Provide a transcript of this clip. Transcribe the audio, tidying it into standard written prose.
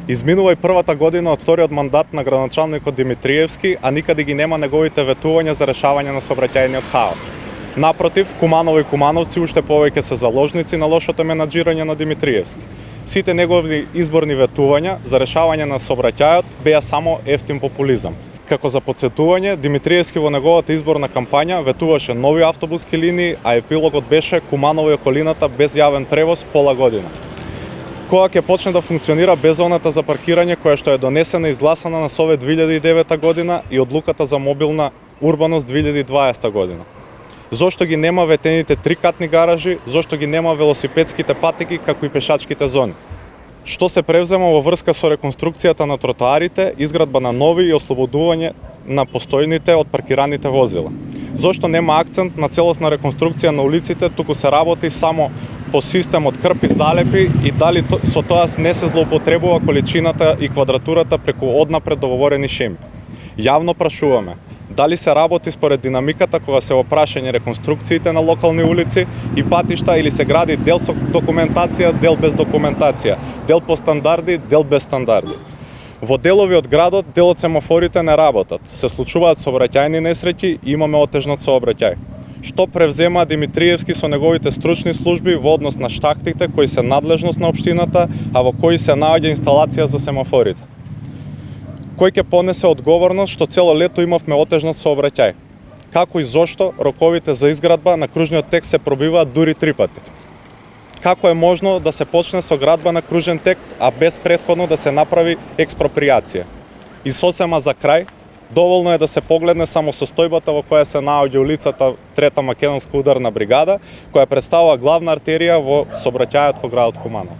Изминува и првата година од вториот мандат на градоначалникот Димитриевски, а никаде ги нема неговите ветувања за решавање на сообраќајниот хаос. Напротив, Куманово и кумановци уште повеќе се заложници на лошото менаџирање на Димитриевски. Сите негови изборни ветувања за решавање на сообраќајот беа само ефтин популизам. Како за потсетување, Димитриевски во неговата изборна кампања ветуваше нови автобуски линии, а епилогот беше Куманово и околината без јавен превоз пола година. Кога ќе почне да функционира беззоната за паркирање која што е донесена и изгласана на Совет 2009 година и одлуката за мобилна урбаност 2020 година? Зошто ги нема ветените трикатни гаражи, зошто ги нема велосипедските патеки како и пешачките зони? Што се превзема во врска со реконструкцијата на тротоарите, изградба на нови и ослободување на постојните од паркираните возила? Зошто нема акцент на целосна реконструкција на улиците, туку се работи само по систем од крпи, залепи и дали со тоа не се злоупотребува количината и квадратурата преку однапред договорени шеми? Јавно прашуваме, дали се работи според динамиката кога се во прашање реконструкциите на локални улици и патишта или се гради дел со документација, дел без документација, дел по стандарди, дел без стандарди? Во делови од градот дел од семафорите не работат, се случуваат сообраќајни несреќи и имаме отежнат сообраќај. Што превзема Димитриевски со неговите стручни служби во однос на штактите кои се надлежност на општината, а во кои се наоѓа инсталација за семафорите? Кој ќе понесе одговорност што цело лето имавме отежнат сообраќај? Како и зошто роковите за изградба на кружниот тек се пробиваат дури 3 пати? Како е можно да се почне со градба на кружен тек, а без претходно да се направи експроприација? И сосема за крај, доволно е да се погледне само состојбата во која се наоѓа улицата Трета македонска ударна бригада, која представува главна артерија во сообраќајот во градот Куманово.